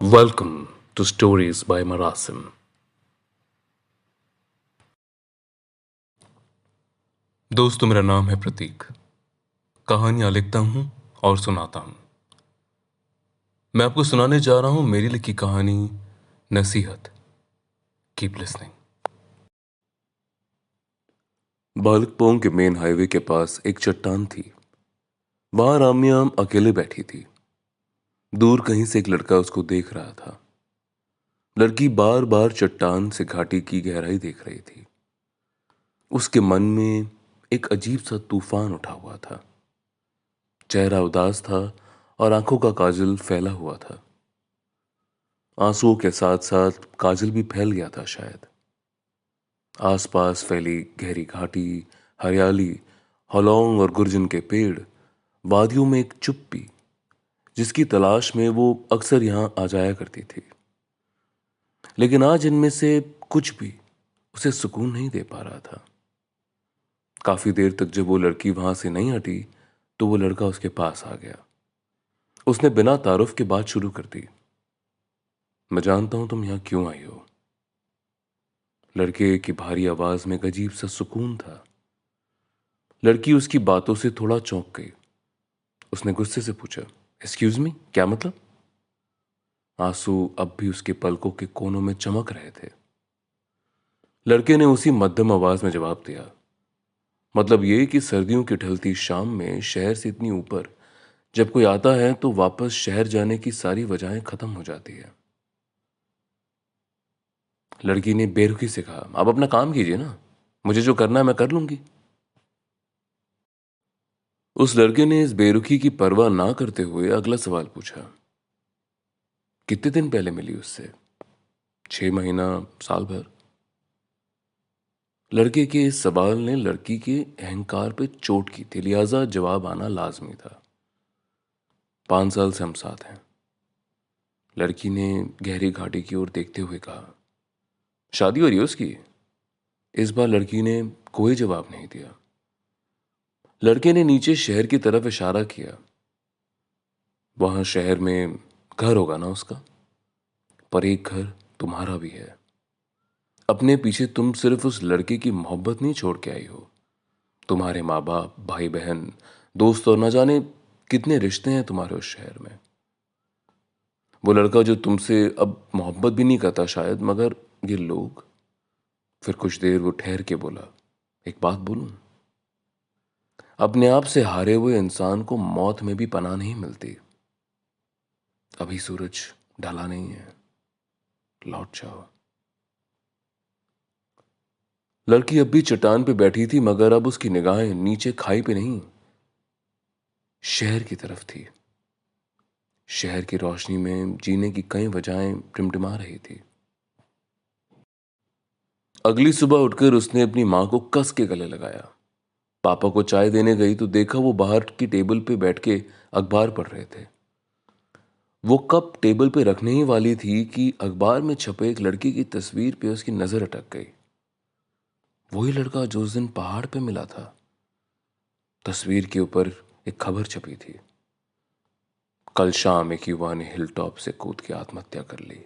Welcome to Stories by Marasim. दोस्तों, मेरा नाम है प्रतीक। कहानियां लिखता हूं और सुनाता हूं। मैं आपको सुनाने जा रहा हूं मेरी लिखी कहानी नसीहत। Keep listening. बालकपोंग के मेन हाईवे के पास एक चट्टान थी। वहां राम्याम अकेले बैठी थी। दूर कहीं से एक लड़का उसको देख रहा था। लड़की बार बार चट्टान से घाटी की गहराई देख रही थी। उसके मन में एक अजीब सा तूफान उठा हुआ था। चेहरा उदास था और आंखों का काजल फैला हुआ था। आंसुओं के साथ साथ काजल भी फैल गया था शायद। आसपास फैली गहरी घाटी, हरियाली, हलौंग और गुर्जन के पेड़, वादियों में एक चुप्पी जिसकी तलाश में वो अक्सर यहां आ जाया करती थी। लेकिन आज इनमें से कुछ भी उसे सुकून नहीं दे पा रहा था। काफी देर तक जब वो लड़की वहां से नहीं हटी तो वो लड़का उसके पास आ गया। उसने बिना तारुफ के बात शुरू कर दी। मैं जानता हूं तुम यहां क्यों आई हो। लड़के की भारी आवाज में एक अजीब सा सुकून था। लड़की उसकी बातों से थोड़ा चौंक गई। उसने गुस्से से पूछा, एक्सक्यूज मी, क्या मतलब? आंसू अब भी उसके पलकों के कोनों में चमक रहे थे। लड़के ने उसी मध्यम आवाज में जवाब दिया, मतलब ये कि सर्दियों की ढलती शाम में शहर से इतनी ऊपर जब कोई आता है तो वापस शहर जाने की सारी वजहें खत्म हो जाती है। लड़की ने बेरुखी से कहा, आप अपना काम कीजिए ना, मुझे जो करना है मैं कर लूंगी। उस लड़के ने इस बेरुखी की परवाह ना करते हुए अगला सवाल पूछा, कितने दिन पहले मिली उससे? 6 महीना, साल भर? लड़के के इस सवाल ने लड़की के अहंकार पे चोट की थी, लिहाजा जवाब आना लाजमी था। 5 साल से हम साथ हैं। लड़की ने गहरी घाटी की ओर देखते हुए कहा। शादी हो रही है उसकी? इस बार लड़की ने कोई जवाब नहीं दिया। लड़के ने नीचे शहर की तरफ इशारा किया। वहां शहर में घर होगा ना उसका, पर एक घर तुम्हारा भी है। अपने पीछे तुम सिर्फ उस लड़के की मोहब्बत नहीं छोड़ के आई हो, तुम्हारे माँ बाप, भाई बहन, दोस्त और न जाने कितने रिश्ते हैं तुम्हारे उस शहर में। वो लड़का जो तुमसे अब मोहब्बत भी नहीं करता शायद, मगर ये लोग। फिर कुछ देर वो ठहर के बोला, एक बात बोलूं? अपने आप से हारे हुए इंसान को मौत में भी पनाह नहीं मिलती। अभी सूरज ढला नहीं है, लौट जाओ। लड़की अब भी चट्टान पे बैठी थी, मगर अब उसकी निगाहें नीचे खाई पे नहीं, शहर की तरफ थी। शहर की रोशनी में जीने की कई वजहें टिमटिमा रही थी। अगली सुबह उठकर उसने अपनी मां को कस के गले लगाया। पापा को चाय देने गई तो देखा वो बाहर की टेबल पे बैठ के अखबार पढ़ रहे थे। वो कप टेबल पे रखने ही वाली थी कि अखबार में छपे एक लड़की की तस्वीर पे उसकी नजर अटक गई। वही लड़का जो उस दिन पहाड़ पे मिला था। तस्वीर के ऊपर एक खबर छपी थी, कल शाम एक युवा ने हिल टॉप से कूद के आत्महत्या कर ली।